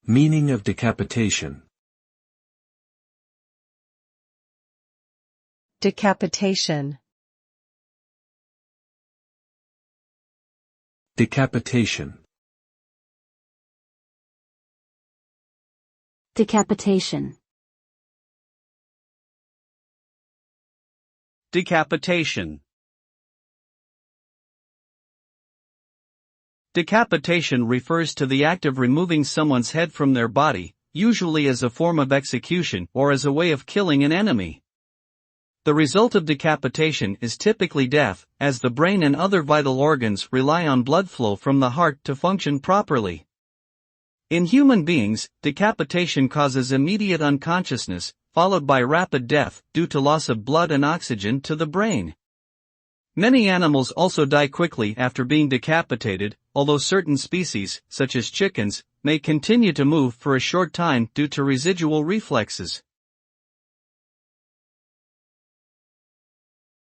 Meaning of decapitation. Decapitation. Decapitation. Decapitation. Decapitation. Decapitation refers to the act of removing someone's head from their body, usually as a form of execution or as a way of killing an enemy. The result of decapitation is typically death, as the brain and other vital organs rely on blood flow from the heart to function properly. In human beings, decapitation causes immediate unconsciousness, followed by rapid death due to loss of blood and oxygen to the brain. Many animals also die quickly after being decapitated, although certain species, such as chickens, may continue to move for a short time due to residual reflexes.